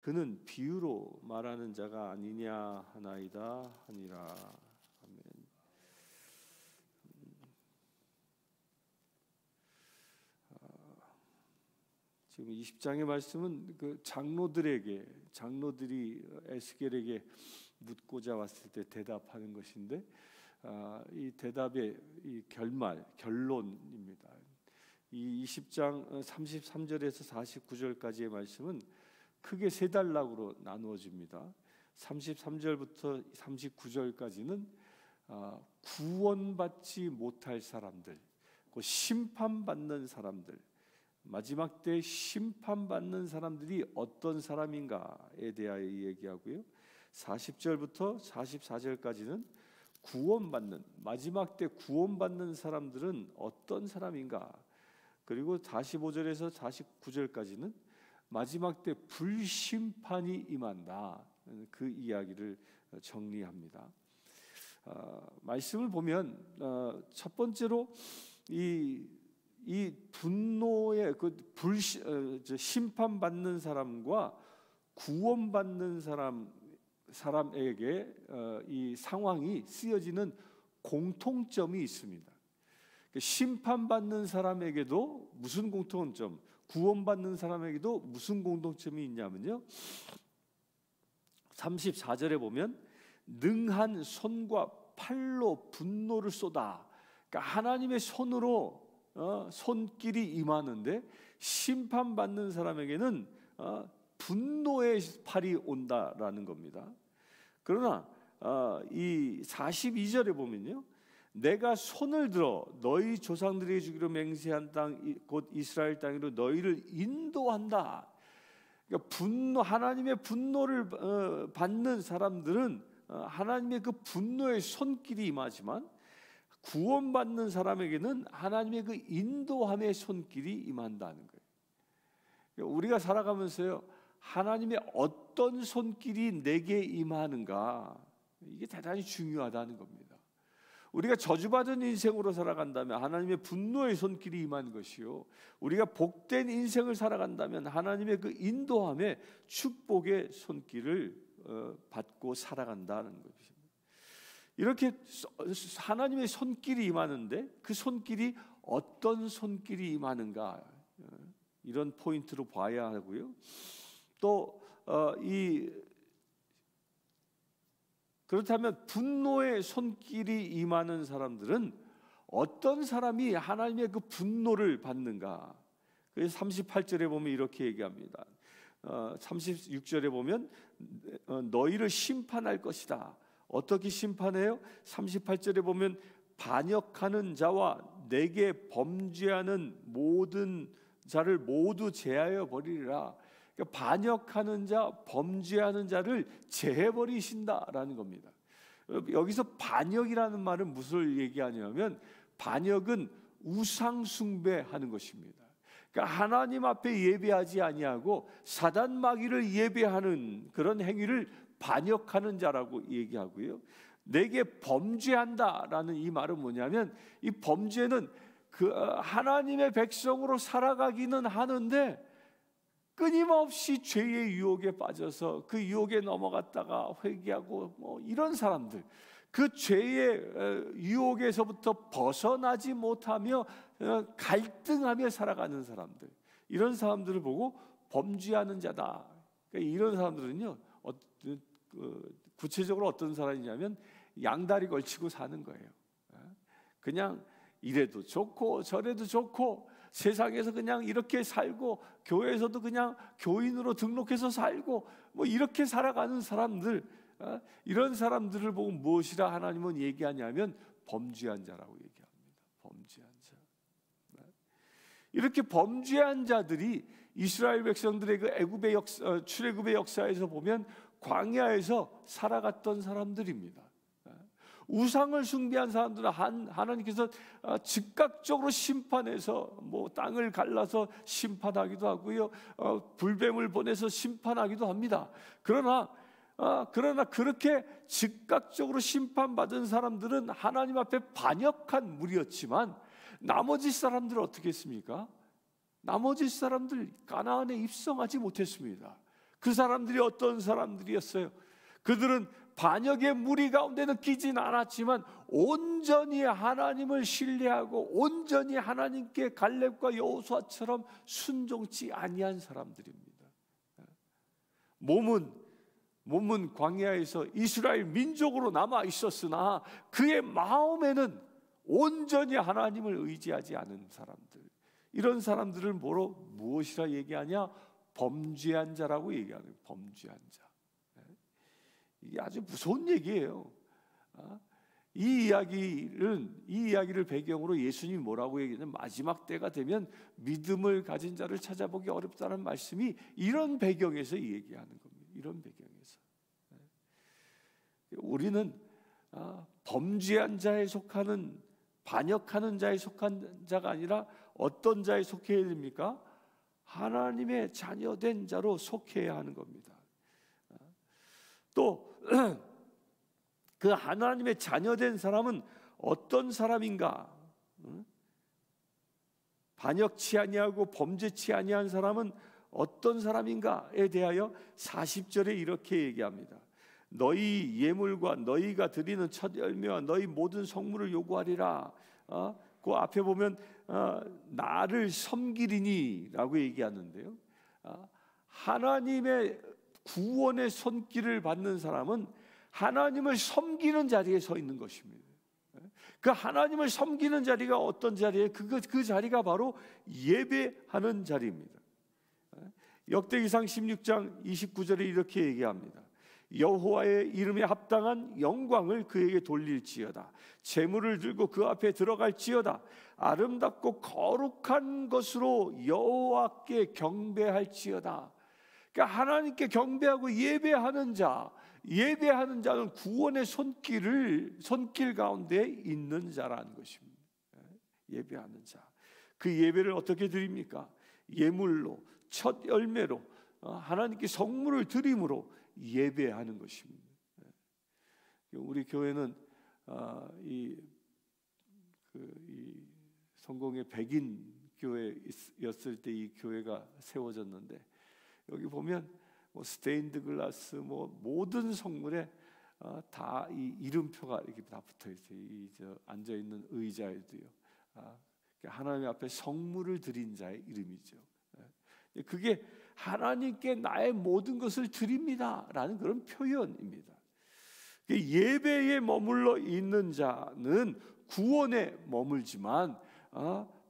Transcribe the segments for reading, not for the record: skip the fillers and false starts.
그는 비유로 말하는 자가 아니냐 하나이다 하니라. 아멘. 지금 20장의 말씀은 그 장로들이 에스겔에게 묻고자 왔을 때 대답하는 것인데, 이 대답의 이 결론입니다. 이 20장 33절에서 49절까지의 말씀은 크게 세 단락으로 나누어집니다. 33절부터 39절까지는 구원받지 못할 사람들, 심판받는 사람들, 마지막 때 심판받는 사람들이 어떤 사람인가에 대하여 얘기하고요. 40절부터 44절까지는 구원받는, 마지막 때 구원받는 사람들은 어떤 사람인가, 그리고 45절에서 49절까지는 마지막 때 불심판이 임한다, 그 이야기를 정리합니다. 말씀을 보면 첫 번째로 이 분노의 심판받는 사람과 구원받는 사람에게 이 상황이 쓰여지는 공통점이 있습니다. 심판받는 사람에게도 무슨 공통점, 구원받는 사람에게도 무슨 공통점이 있냐면요, 34절에 보면 능한 손과 팔로 분노를 쏟아, 그러니까 하나님의 손으로 손길이 임하는데, 심판받는 사람에게는 분노의 팔이 온다라는 겁니다. 그러나 이 42절에 보면요, 내가 손을 들어 너희 조상들에게 주기로 맹세한 땅 곧 이스라엘 땅으로 너희를 인도한다. 그러니까 하나님의 분노를 받는 사람들은 하나님의 그 분노의 손길이 임하지만, 구원받는 사람에게는 하나님의 그 인도함의 손길이 임한다는 거예요. 그러니까 우리가 살아가면서요, 하나님의 어떤 손길이 내게 임하는가, 이게 대단히 중요하다는 겁니다. 우리가 저주받은 인생으로 살아간다면 하나님의 분노의 손길이 임한 것이요, 우리가 복된 인생을 살아간다면 하나님의 그 인도함의 축복의 손길을 받고 살아간다는 것입니다. 이렇게 하나님의 손길이 임하는데, 그 손길이 어떤 손길이 임하는가, 이런 포인트로 봐야 하고요. 또 그렇다면 분노의 손길이 임하는 사람들은 어떤 사람이 하나님의 그 분노를 받는가? 그래서 38절에 보면 이렇게 얘기합니다. 36절에 보면 너희를 심판할 것이다. 어떻게 심판해요? 38절에 보면 반역하는 자와 내게 범죄하는 모든 자를 모두 제하여 버리리라. 그러니까 반역하는 자, 범죄하는 자를 제해버리신다라는 겁니다. 여기서 반역이라는 말은 무엇을 얘기하냐면, 반역은 우상 숭배하는 것입니다. 그러니까 하나님 앞에 예배하지 아니하고 사단 마귀를 예배하는 그런 행위를 반역하는 자라고 얘기하고요. 내게 범죄한다라는 이 말은 뭐냐면, 이 범죄는 그 하나님의 백성으로 살아가기는 하는데 끊임없이 죄의 유혹에 빠져서 그 유혹에 넘어갔다가 회개하고 이런 사람들, 그 죄의 유혹에서부터 벗어나지 못하며 갈등하며 살아가는 사람들, 이런 사람들을 보고 범죄하는 자다. 그러니까 이런 사람들은요, 구체적으로 어떤 사람이냐면 양다리 걸치고 사는 거예요. 그냥 이래도 좋고 저래도 좋고 세상에서 그냥 이렇게 살고, 교회에서도 그냥 교인으로 등록해서 살고, 이렇게 살아가는 사람들, 이런 사람들을 보고 무엇이라 하나님은 얘기하냐면 범죄한 자라고 얘기합니다. 범죄한 자. 이렇게 범죄한 자들이 이스라엘 백성들의 그 애굽의 출애굽의 역사에서 보면 광야에서 살아갔던 사람들입니다. 우상을 숭배한 사람들은 하나님께서 즉각적으로 심판해서 땅을 갈라서 심판하기도 하고요, 불뱀을 보내서 심판하기도 합니다. 그러나 그렇게 즉각적으로 심판받은 사람들은 하나님 앞에 반역한 무리였지만, 나머지 사람들은 어떻게 했습니까? 나머지 사람들 가나안에 입성하지 못했습니다. 그 사람들이 어떤 사람들이었어요? 그들은 반역의 무리 가운데는 끼진 않았지만 온전히 하나님을 신뢰하고 온전히 하나님께 갈렙과 여호수아처럼 순종치 아니한 사람들입니다. 몸은 광야에서 이스라엘 민족으로 남아 있었으나 그의 마음에는 온전히 하나님을 의지하지 않은 사람들, 이런 사람들을 무엇이라 얘기하냐? 범죄한 자라고 얘기하는, 범죄한 자. 이게 아주 무서운 얘기예요. 이 이야기를 배경으로 예수님이 뭐라고 얘기하냐면, 마지막 때가 되면 믿음을 가진 자를 찾아보기 어렵다는 말씀이 이런 배경에서 얘기하는 겁니다. 이런 배경에서 우리는 범죄한 자에 속하는, 반역하는 자에 속한 자가 아니라 어떤 자에 속해야 됩니까? 하나님의 자녀된 자로 속해야 하는 겁니다. 또 그 하나님의 자녀된 사람은 어떤 사람인가? 반역치 아니하고 범죄치 아니한 사람은 어떤 사람인가에 대하여 40절에 이렇게 얘기합니다. 너희 예물과 너희가 드리는 첫 열매와 너희 모든 성물을 요구하리라. 그 앞에 보면 나를 섬기리니라고 얘기하는데요. 하나님의 구원의 손길을 받는 사람은 하나님을 섬기는 자리에 서 있는 것입니다. 그 하나님을 섬기는 자리가 어떤 자리에? 그 자리가 바로 예배하는 자리입니다. 역대기상 16장 29절에 이렇게 얘기합니다. 여호와의 이름에 합당한 영광을 그에게 돌릴지어다. 제물을 들고 그 앞에 들어갈지어다. 아름답고 거룩한 것으로 여호와께 경배할지어다. 그러니까 하나님께 경배하고 예배하는 자는 구원의 손길 가운데 있는 자라는 것입니다. 예배하는 자. 그 예배를 어떻게 드립니까? 예물로, 첫 열매로, 하나님께 성물을 드림으로 예배하는 것입니다. 우리 교회는 이 성공의 백인 교회였을 때 이 교회가 세워졌는데, 여기 보면 스테인드 글라스 모든 성물에 다 이 이름표가 이렇게 다 붙어 있어요. 저 앉아 있는 의자에도요. 하나님 앞에 성물을 드린 자의 이름이죠. 그게 하나님께 나의 모든 것을 드립니다라는 그런 표현입니다. 예배에 머물러 있는 자는 구원에 머물지만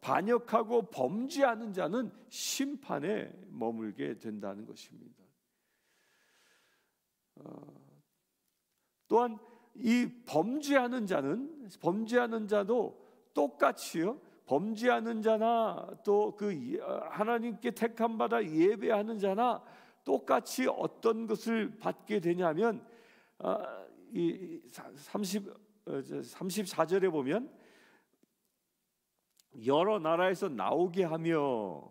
반역하고 범죄하는 자는 심판에 머물게 된다는 것입니다. 또한 이 범죄하는 자도 똑같이요. 범죄하는 자나 또 그 하나님께 택함 받아 예배하는 자나 똑같이 어떤 것을 받게 되냐면, 이 34절에 보면 여러 나라에서 나오게 하며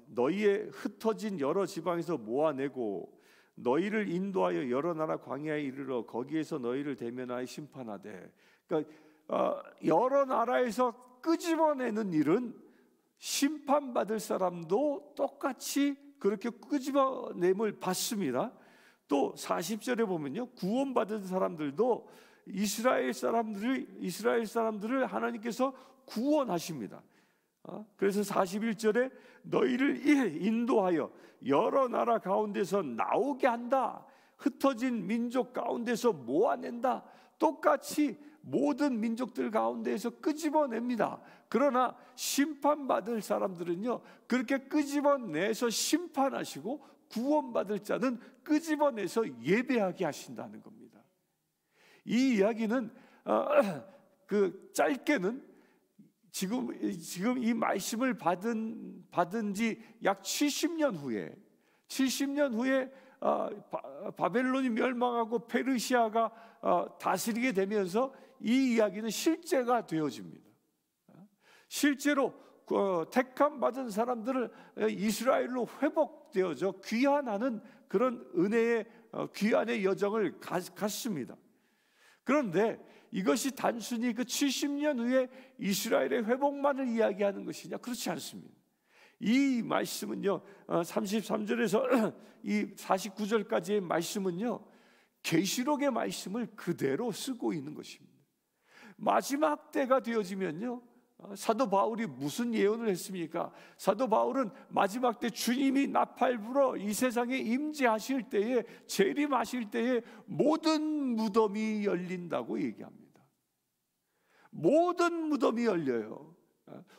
너희의 흩어진 여러 지방에서 모아내고 너희를 인도하여 여러 나라 광야에 이르러 거기에서 너희를 대면하여 심판하되. 그러니까 여러 나라에서 끄집어내는 일은 심판받을 사람도 똑같이 그렇게 끄집어냄을 받습니다. 또 40절에 보면요, 구원받은 사람들도 이스라엘 사람들을 하나님께서 구원하십니다. 그래서 41절에 너희를 인도하여 여러 나라 가운데서 나오게 한다. 흩어진 민족 가운데서 모아낸다. 똑같이 모든 민족들 가운데에서 끄집어냅니다. 그러나 심판받을 사람들은요, 그렇게 끄집어내서 심판하시고 구원받을 자는 끄집어내서 예배하게 하신다는 겁니다. 이 이야기는 그 짧게는 지금 이 말씀을 받은 지 약 70년 후에 바벨론이 멸망하고 페르시아가 다스리게 되면서 이 이야기는 실제가 되어집니다. 실제로 택함 받은 사람들을 이스라엘로 회복되어져 귀환하는 그런 은혜의 귀환의 여정을 갔습니다. 그런데 이것이 단순히 그 70년 후에 이스라엘의 회복만을 이야기하는 것이냐? 그렇지 않습니다. 이 말씀은요, 33절에서 이 49절까지의 말씀은요, 계시록의 말씀을 그대로 쓰고 있는 것입니다. 마지막 때가 되어지면요, 사도 바울이 무슨 예언을 했습니까? 사도 바울은 마지막 때 주님이 나팔 불어 이 세상에 임재하실 때에, 재림하실 때에 모든 무덤이 열린다고 얘기합니다. 모든 무덤이 열려요.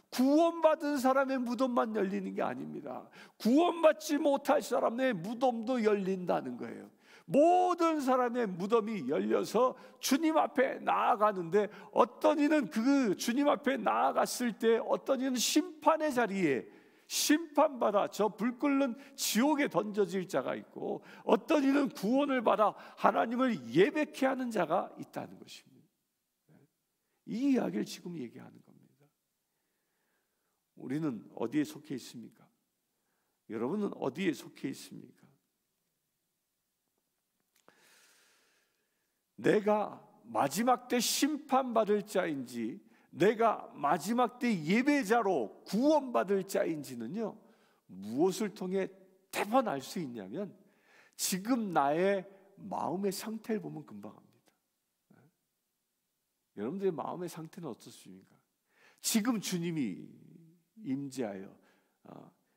구원받은 사람의 무덤만 열리는 게 아닙니다. 구원받지 못할 사람의 무덤도 열린다는 거예요. 모든 사람의 무덤이 열려서 주님 앞에 나아가는데, 어떤 이는 그 주님 앞에 나아갔을 때 어떤 이는 심판의 자리에 심판받아 저 불 끓는 지옥에 던져질 자가 있고, 어떤 이는 구원을 받아 하나님을 예배케 하는 자가 있다는 것입니다. 이 이야기를 지금 얘기하는 겁니다. 우리는 어디에 속해 있습니까? 여러분은 어디에 속해 있습니까? 내가 마지막 때 심판받을 자인지, 내가 마지막 때 예배자로 구원받을 자인지는요, 무엇을 통해 대번 알 수 있냐면, 지금 나의 마음의 상태를 보면 금방 합니다. 여러분들의 마음의 상태는 어떻습니까? 지금 주님이 임재하여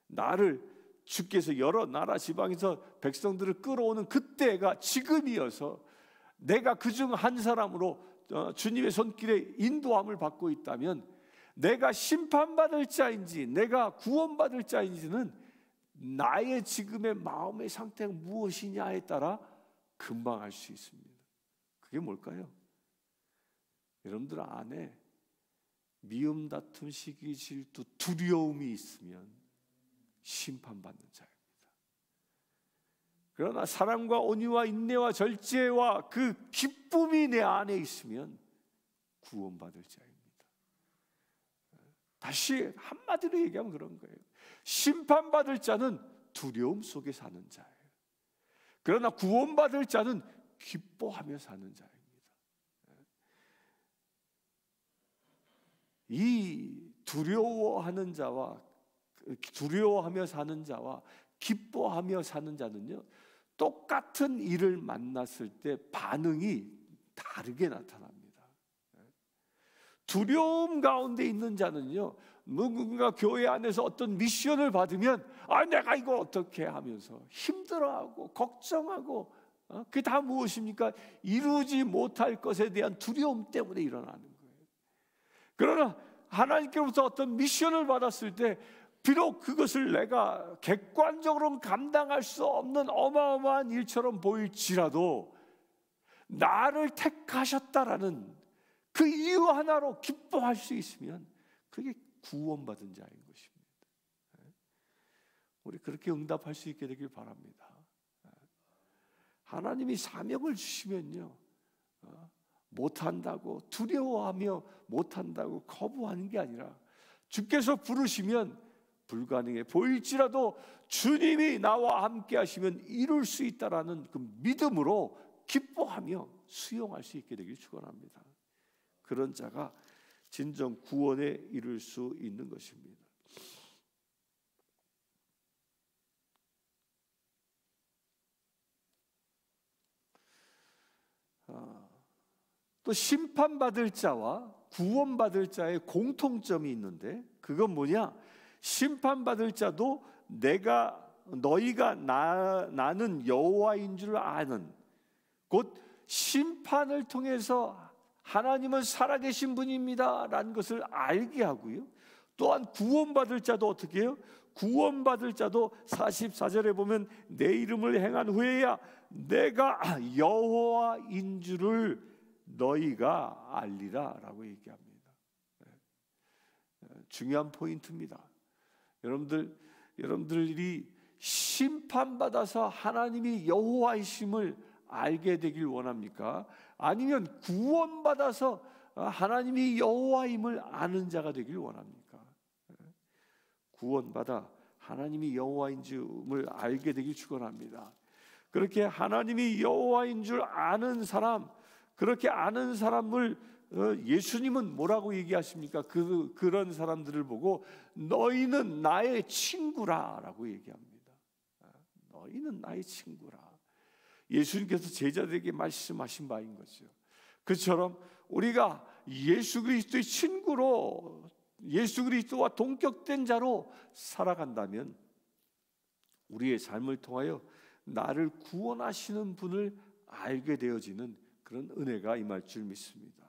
나를, 주께서 여러 나라 지방에서 백성들을 끌어오는 그때가 지금이어서 내가 그중 한 사람으로 주님의 손길에 인도함을 받고 있다면, 내가 심판받을 자인지 내가 구원받을 자인지는 나의 지금의 마음의 상태가 무엇이냐에 따라 금방 알 수 있습니다. 그게 뭘까요? 여러분들 안에 미움, 다툼, 시기, 질투, 두려움이 있으면 심판받는 자입니다. 그러나 사랑과 온유와 인내와 절제와 그 기쁨이 내 안에 있으면 구원받을 자입니다. 다시 한마디로 얘기하면 그런 거예요. 심판받을 자는 두려움 속에 사는 자예요. 그러나 구원받을 자는 기뻐하며 사는 자입니다. 이 두려워하는 자와, 두려워하며 사는 자와 기뻐하며 사는 자는요, 똑같은 일을 만났을 때 반응이 다르게 나타납니다. 두려움 가운데 있는 자는요, 누군가 교회 안에서 어떤 미션을 받으면 내가 이거 어떻게 하면서 힘들어하고 걱정하고, 그게 다 무엇입니까? 이루지 못할 것에 대한 두려움 때문에 일어나는 거예요. 그러나 하나님께로부터 어떤 미션을 받았을 때, 비록 그것을 내가 객관적으로 감당할 수 없는 어마어마한 일처럼 보일지라도 나를 택하셨다라는 그 이유 하나로 기뻐할 수 있으면 그게 구원받은 자인 것입니다. 우리 그렇게 응답할 수 있게 되길 바랍니다. 하나님이 사명을 주시면요, 못한다고 두려워하며 못한다고 거부하는 게 아니라, 주께서 부르시면 불가능해 보일지라도 주님이 나와 함께 하시면 이룰 수 있다라는 그 믿음으로 기뻐하며 수용할 수 있게 되길 축원합니다. 그런 자가 진정 구원에 이룰 수 있는 것입니다. 또 심판받을 자와 구원받을 자의 공통점이 있는데, 그건 뭐냐? 심판받을 자도 너희가 나는 여호와인 줄 아는, 곧 심판을 통해서 하나님은 살아계신 분입니다 라는 것을 알게 하고요, 또한 구원받을 자도 어떻게 해요? 구원받을 자도 44절에 보면 내 이름을 행한 후에야 내가 여호와인 줄을 너희가 알리라 라고 얘기합니다. 중요한 포인트입니다. 여러분들이 심판받아서 하나님이 여호와이심을 알게 되길 원합니까? 아니면 구원받아서 하나님이 여호와임을 아는 자가 되길 원합니까? 구원받아 하나님이 여호와인 줄을 알게 되길 축원합니다. 그렇게 하나님이 여호와인 줄 아는 사람, 그렇게 아는 사람을 예수님은 뭐라고 얘기하십니까? 그런 사람들을 보고 너희는 나의 친구라라고 얘기합니다. 너희는 나의 친구라. 예수님께서 제자들에게 말씀하신 바인 거죠. 그처럼 우리가 예수 그리스도의 친구로, 예수 그리스도와 동격된 자로 살아간다면 우리의 삶을 통하여 나를 구원하시는 분을 알게 되어지는 그런 은혜가 임할 줄 믿습니다.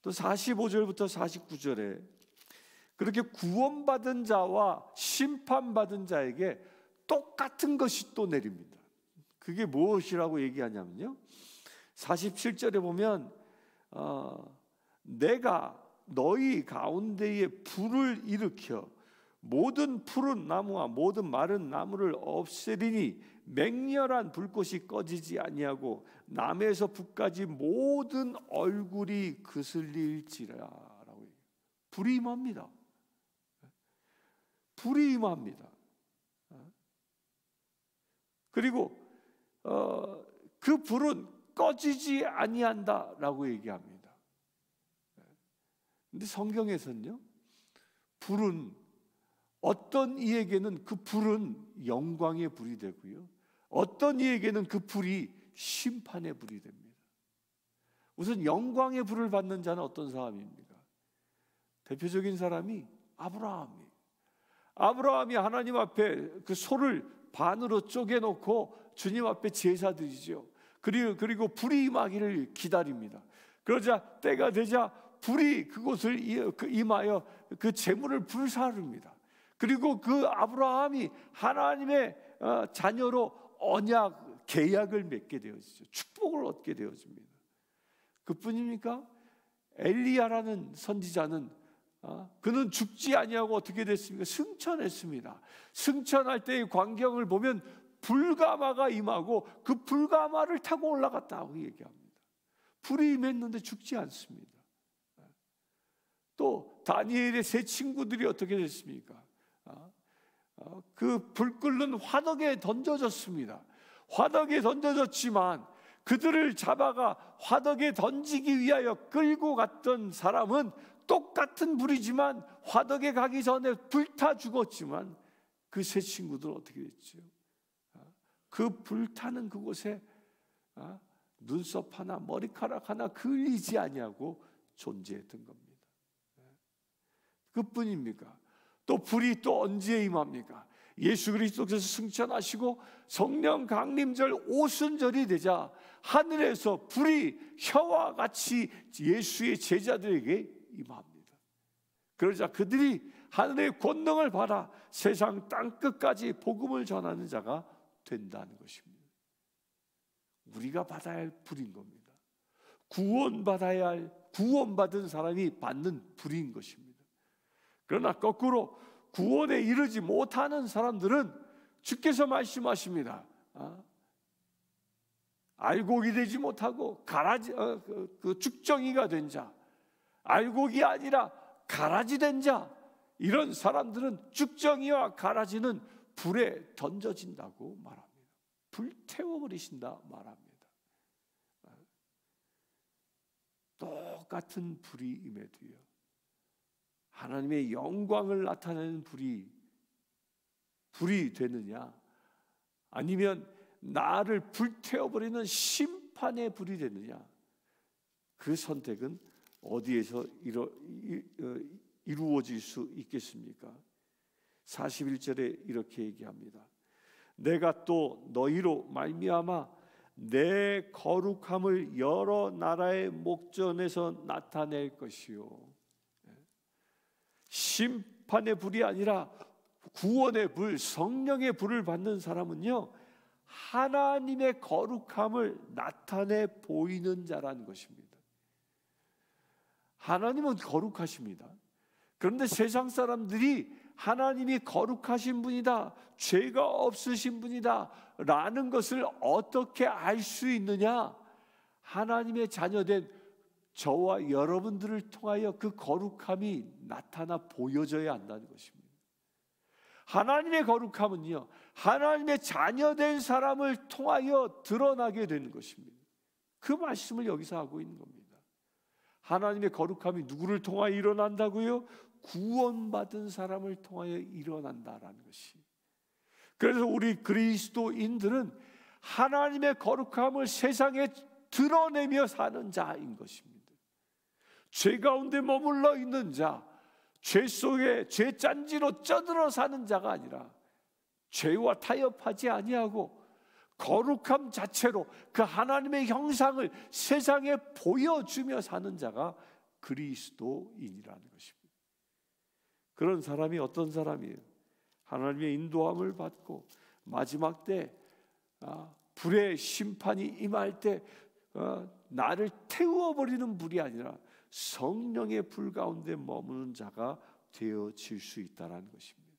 또 45절부터 49절에 그렇게 구원받은 자와 심판받은 자에게 똑같은 것이 또 내립니다. 그게 무엇이라고 얘기하냐면요, 47절에 보면 내가 너희 가운데에 불을 일으켜 모든 푸른 나무와 모든 마른 나무를 없애리니 맹렬한 불꽃이 꺼지지 아니하고 남에서 북까지 모든 얼굴이 그슬릴지라라고 얘기해요. 불이 임합니다. 불이 임합니다. 그리고 그 불은 꺼지지 아니한다라고 얘기합니다. 근데 성경에서는요, 불은 어떤 이에게는 그 불은 영광의 불이 되고요, 어떤 이에게는 그 불이 심판의 불이 됩니다. 우선 영광의 불을 받는 자는 어떤 사람입니까? 대표적인 사람이 아브라함이 하나님 앞에 그 소를 반으로 쪼개놓고 주님 앞에 제사 드리죠. 그리고 불이 임하기를 기다립니다. 그러자 때가 되자 불이 그곳을 임하여 그 제물을 불사릅니다. 그리고 그 아브라함이 하나님의 자녀로 언약, 계약을 맺게 되어지죠. 축복을 얻게 되어집니다. 그뿐입니까? 엘리야라는 선지자는 그는 죽지 아니하고 어떻게 됐습니까? 승천했습니다. 승천할 때의 광경을 보면 불가마가 임하고 그 불가마를 타고 올라갔다고 얘기합니다. 불이 임했는데 죽지 않습니다. 또 다니엘의 세 친구들이 어떻게 됐습니까? 그 불 끓는 화덕에 던져졌습니다. 화덕에 던져졌지만 그들을 잡아가 화덕에 던지기 위하여 끌고 갔던 사람은 똑같은 불이지만 화덕에 가기 전에 불타 죽었지만 그 세 친구들은 어떻게 됐죠? 그 불타는 그곳에 눈썹 하나 머리카락 하나 그을리지 아니하고 존재했던 겁니다. 그뿐입니까? 또 불이 또 언제 임합니까? 예수 그리스도께서 승천하시고 성령 강림절 오순절이 되자 하늘에서 불이 혀와 같이 예수의 제자들에게 임합니다. 그러자 그들이 하늘의 권능을 받아 세상 땅끝까지 복음을 전하는 자가 된다는 것입니다. 우리가 받아야 할 불인 겁니다. 구원받아야 할, 구원받은 사람이 받는 불인 것입니다. 그러나 거꾸로 구원에 이르지 못하는 사람들은 주께서 말씀하십니다. 알곡이 되지 못하고 가라지, 그 죽정이가 된 자, 알곡이 아니라 가라지 된 자, 이런 사람들은 죽정이와 가라지는 불에 던져진다고 말합니다. 불태워버리신다 말합니다. 똑같은 불이 임해도요, 하나님의 영광을 나타내는 불이 되느냐, 아니면 나를 불태워버리는 심판의 불이 되느냐, 그 선택은 어디에서 이루어질 수 있겠습니까? 41절에 이렇게 얘기합니다. 내가 또 너희로 말미암아 내 거룩함을 여러 나라의 목전에서 나타낼 것이요. 심판의 불이 아니라 구원의 불, 성령의 불을 받는 사람은요, 하나님의 거룩함을 나타내 보이는 자라는 것입니다. 하나님은 거룩하십니다. 그런데 세상 사람들이 하나님이 거룩하신 분이다, 죄가 없으신 분이다 라는 것을 어떻게 알 수 있느냐? 하나님의 자녀된 저와 여러분들을 통하여 그 거룩함이 나타나 보여져야 한다는 것입니다. 하나님의 거룩함은요, 하나님의 자녀된 사람을 통하여 드러나게 되는 것입니다. 그 말씀을 여기서 하고 있는 겁니다. 하나님의 거룩함이 누구를 통하여 일어난다고요? 구원받은 사람을 통하여 일어난다라는 것이. 그래서 우리 그리스도인들은 하나님의 거룩함을 세상에 드러내며 사는 자인 것입니다. 죄 가운데 머물러 있는 자, 죄 속에 죄 짠지로 쩌들어 사는 자가 아니라 죄와 타협하지 아니하고 거룩함 자체로 그 하나님의 형상을 세상에 보여주며 사는 자가 그리스도인이라는 것입니다. 그런 사람이 어떤 사람이에요? 하나님의 인도함을 받고 마지막 때 불의 심판이 임할 때 나를 태워버리는 불이 아니라 성령의 불 가운데 머무는 자가 되어질 수 있다는 것입니다.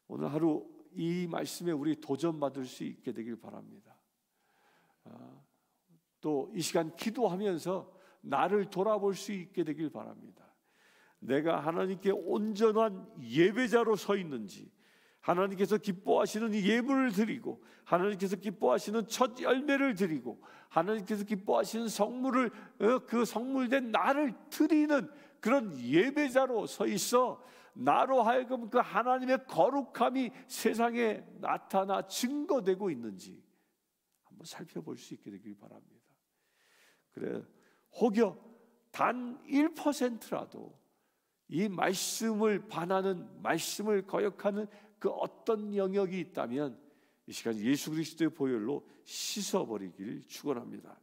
오늘 하루 이 말씀에 우리 도전받을 수 있게 되길 바랍니다. 또 이 시간 기도하면서 나를 돌아볼 수 있게 되길 바랍니다. 내가 하나님께 온전한 예배자로 서 있는지, 하나님께서 기뻐하시는 예물을 드리고, 하나님께서 기뻐하시는 첫 열매를 드리고, 하나님께서 기뻐하시는 성물을, 그 성물된 나를 드리는 그런 예배자로 서 있어 나로 하여금 그 하나님의 거룩함이 세상에 나타나 증거되고 있는지 한번 살펴볼 수 있게 되길 바랍니다. 그래, 혹여 단 1%라도 이 말씀을 반하는, 말씀을 거역하는 그 어떤 영역이 있다면 이 시간 예수 그리스도의 보혈로 씻어버리길 축원합니다.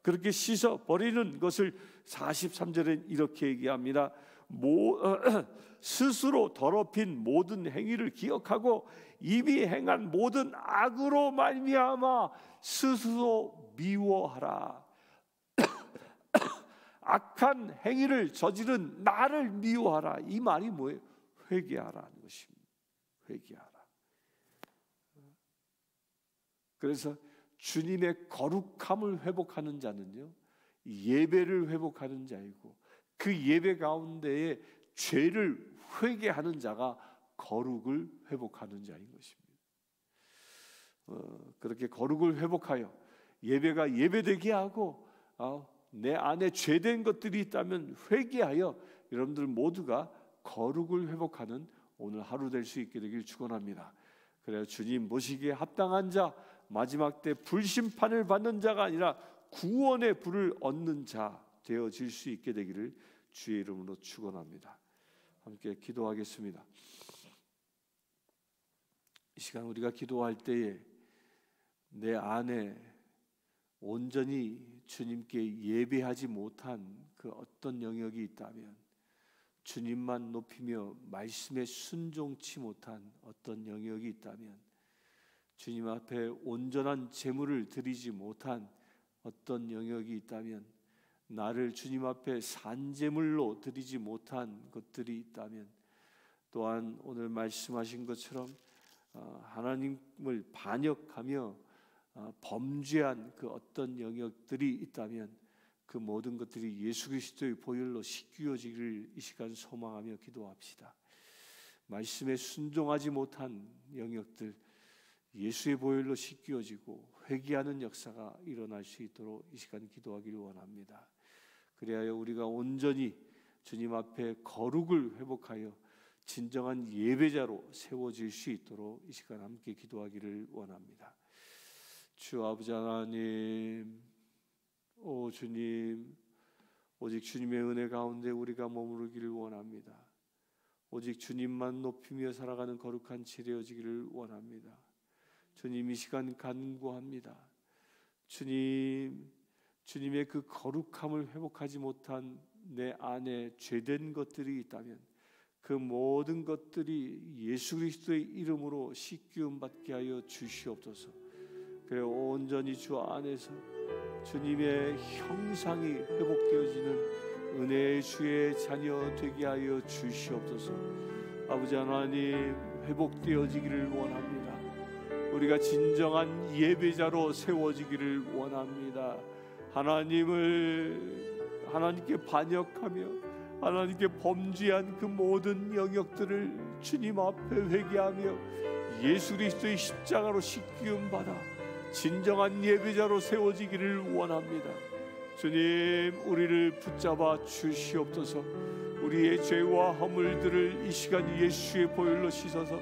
그렇게 씻어버리는 것을 43절에 이렇게 얘기합니다. 스스로 더럽힌 모든 행위를 기억하고 이미 행한 모든 악으로 말미암아 스스로 미워하라. 악한 행위를 저지른 나를 미워하라. 이 말이 뭐예요? 회개하라는 것입니다. 회개하라. 그래서 주님의 거룩함을 회복하는 자는요, 예배를 회복하는 자이고, 그 예배 가운데에 죄를 회개하는 자가 거룩을 회복하는 자인 것입니다. 그렇게 거룩을 회복하여 예배가 예배되게 하고, 내 안에 죄된 것들이 있다면 회개하여 여러분들 모두가 거룩을 회복하는 오늘 하루 될 수 있게 되길 축원합니다. 그래야 주님 모시기에 합당한 자, 마지막 때 불심판을 받는 자가 아니라 구원의 불을 얻는 자 되어질 수 있게 되기를 주의 이름으로 축원합니다. 함께 기도하겠습니다. 이 시간 우리가 기도할 때에 내 안에 온전히 주님께 예배하지 못한 그 어떤 영역이 있다면, 주님만 높이며 말씀에 순종치 못한 어떤 영역이 있다면, 주님 앞에 온전한 제물을 드리지 못한 어떤 영역이 있다면, 나를 주님 앞에 산제물로 드리지 못한 것들이 있다면, 또한 오늘 말씀하신 것처럼 하나님을 반역하며 범죄한 그 어떤 영역들이 있다면 그 모든 것들이 예수 그리스도의 보혈로 씻기어지기를 이 시간 소망하며 기도합시다. 말씀에 순종하지 못한 영역들 예수의 보혈로 씻기어지고 회개하는 역사가 일어날 수 있도록 이 시간 기도하기를 원합니다. 그래야 우리가 온전히 주님 앞에 거룩을 회복하여 진정한 예배자로 세워질 수 있도록 이 시간 함께 기도하기를 원합니다. 주 아버지 하나님, 오 주님, 오직 주님의 은혜 가운데 우리가 머무르기를 원합니다. 오직 주님만 높이며 살아가는 거룩한 지되어지기를 원합니다. 주님, 이 시간 간구합니다. 주님의 그 거룩함을 회복하지 못한 내 안에 죄된 것들이 있다면 그 모든 것들이 예수 그리스도의 이름으로 씻기움 받게 하여 주시옵소서. 그래 온전히 주 안에서 주님의 형상이 회복되어지는 은혜의 주의 자녀 되게 하여 주시옵소서. 아버지 하나님, 회복되어지기를 원합니다. 우리가 진정한 예배자로 세워지기를 원합니다. 하나님께 반역하며 하나님께 범죄한 그 모든 영역들을 주님 앞에 회개하며 예수 그리스도의 십자가로 씻기움 받아 진정한 예배자로 세워지기를 원합니다. 주님, 우리를 붙잡아 주시옵소서. 우리의 죄와 허물들을 이 시간 예수의 보혈로 씻어서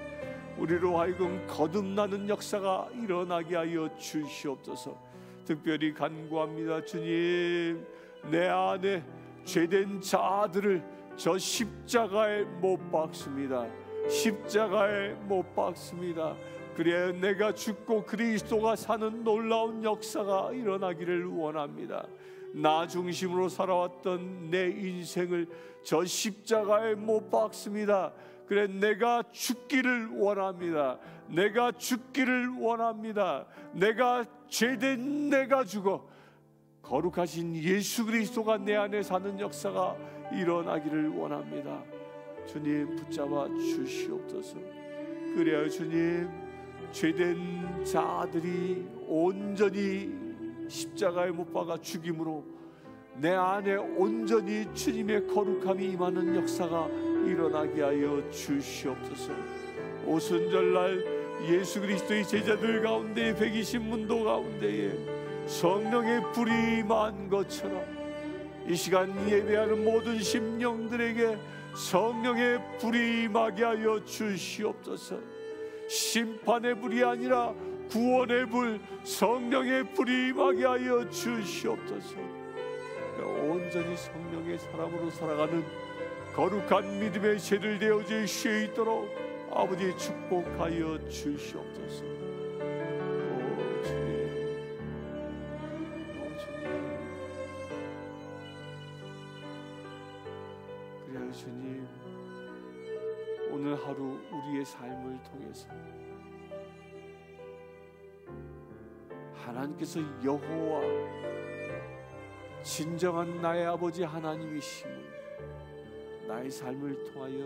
우리로 하여금 거듭나는 역사가 일어나게 하여 주시옵소서. 특별히 간구합니다. 주님, 내 안에 죄된 자들을 저 십자가에 못 박습니다. 십자가에 못 박습니다. 그래야 내가 죽고 그리스도가 사는 놀라운 역사가 일어나기를 원합니다. 나 중심으로 살아왔던 내 인생을 저 십자가에 못 박습니다. 그래, 내가 죽기를 원합니다. 내가 죽기를 원합니다. 내가 죄된 내가 죽어 거룩하신 예수 그리스도가 내 안에 사는 역사가 일어나기를 원합니다. 주님, 붙잡아 주시옵소서. 그래야 주님, 죄된 자들이 온전히 십자가에 못 박아 죽임으로 내 안에 온전히 주님의 거룩함이 임하는 역사가 일어나게 하여 주시옵소서. 오순절날 예수 그리스도의 제자들 가운데 120문도 가운데에 성령의 불이 임한 것처럼 이 시간 예배하는 모든 심령들에게 성령의 불이 임하게 하여 주시옵소서. 심판의 불이 아니라 구원의 불, 성령의 불이 임하게 하여 주시옵소서. 온전히 성령의 사람으로 살아가는 거룩한 믿음의 죄를 되어질 수 있도록 아버지 축복하여 주시옵소서. 오 주님, 오 주님, 그래요 주님, 오늘 하루 우리의 삶을 통해서 하나님께서 여호와 진정한 나의 아버지 하나님이심을 나의 삶을 통하여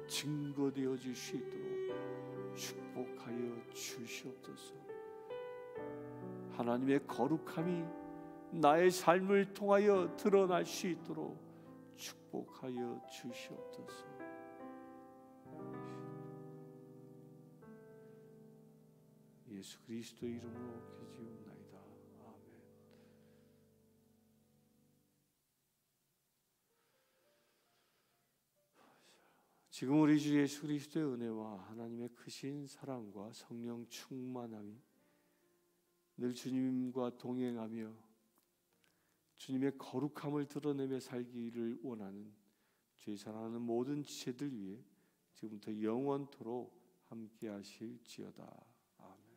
증거되어질 수 있도록 축복하여 주시옵소서. 하나님의 거룩함이 나의 삶을 통하여 드러날 수 있도록 축복하여 주시옵소서. 예수 그리스도의 이름으로 기도하옵나이다. 아멘. 지금 우리 주 예수 그리스도의 은혜와 하나님의 크신 사랑과 성령 충만함이 늘 주님과 동행하며 주님의 거룩함을 드러내며 살기를 원하는 주의 사랑하는 모든 지체들 위해 지금부터 영원토록 함께 하실지어다. 아멘.